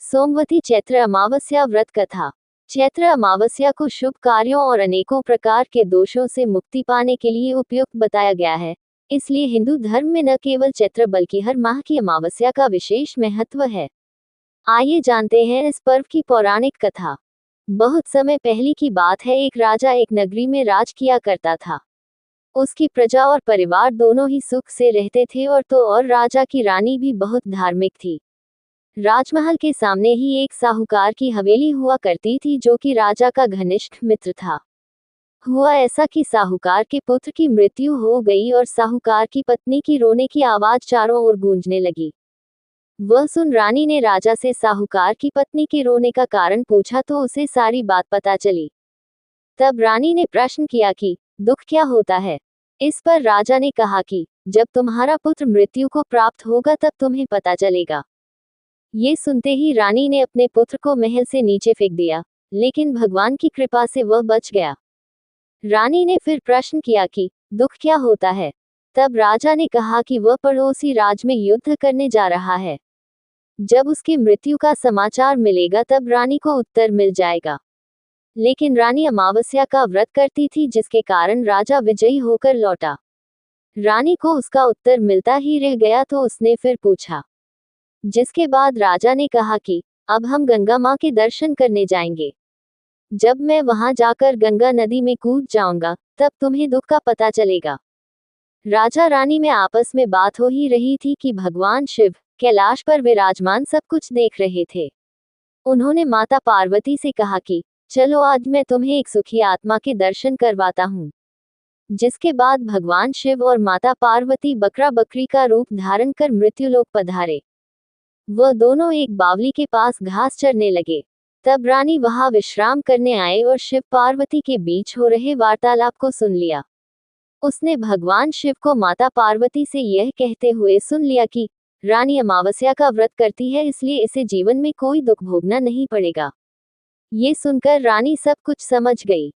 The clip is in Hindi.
सोमवती चैत्र अमावस्या व्रत कथा। चैत्र अमावस्या को शुभ कार्यों और अनेकों प्रकार के दोषों से मुक्ति पाने के लिए उपयुक्त बताया गया है। इसलिए हिंदू धर्म में न केवल चैत्र बल्कि हर माह की अमावस्या का विशेष महत्व है। आइए जानते हैं इस पर्व की पौराणिक कथा। बहुत समय पहले की बात है, एक राजा एक नगरी में राज किया करता था। उसकी प्रजा और परिवार दोनों ही सुख से रहते थे और राजा की रानी भी बहुत धार्मिक थी। राजमहल के सामने ही एक साहूकार की हवेली हुआ करती थी, जो कि राजा का घनिष्ठ मित्र था। हुआ ऐसा कि साहूकार के पुत्र की मृत्यु हो गई और साहूकार की पत्नी की रोने की आवाज चारों ओर गूंजने लगी। वह सुन रानी ने राजा से साहूकार की पत्नी के रोने का कारण पूछा तो उसे सारी बात पता चली। तब रानी ने प्रश्न किया कि दुख क्या होता है। इस पर राजा ने कहा कि जब तुम्हारा पुत्र मृत्यु को प्राप्त होगा तब तुम्हें पता चलेगा। ये सुनते ही रानी ने अपने पुत्र को महल से नीचे फेंक दिया, लेकिन भगवान की कृपा से वह बच गया। रानी ने फिर प्रश्न किया कि दुख क्या होता है। तब राजा ने कहा कि वह पड़ोसी राज में युद्ध करने जा रहा है। जब उसकी मृत्यु का समाचार मिलेगा तब रानी को उत्तर मिल जाएगा। लेकिन रानी अमावस्या का व्रत करती थी, जिसके कारण राजा विजयी होकर लौटा। रानी को उसका उत्तर मिलता ही रह गया तो उसने फिर पूछा, जिसके बाद राजा ने कहा कि अब हम गंगा माँ के दर्शन करने जाएंगे। जब मैं वहां जाकर गंगा नदी में कूद जाऊंगा तब तुम्हें दुख का पता चलेगा। राजा रानी में आपस में बात हो ही रही थी कि भगवान शिव कैलाश पर विराजमान सब कुछ देख रहे थे। उन्होंने माता पार्वती से कहा कि चलो आज मैं तुम्हें एक सुखी आत्मा के दर्शन करवाता हूँ। जिसके बाद भगवान शिव और माता पार्वती बकरा बकरी का रूप धारण कर मृत्युलोक पधारे। वह दोनों एक बावली के पास घास चरने लगे। तब रानी वहां विश्राम करने आए और शिव पार्वती के बीच हो रहे वार्तालाप को सुन लिया। उसने भगवान शिव को माता पार्वती से यह कहते हुए सुन लिया कि रानी अमावस्या का व्रत करती है, इसलिए इसे जीवन में कोई दुख भोगना नहीं पड़ेगा। ये सुनकर रानी सब कुछ समझ गई।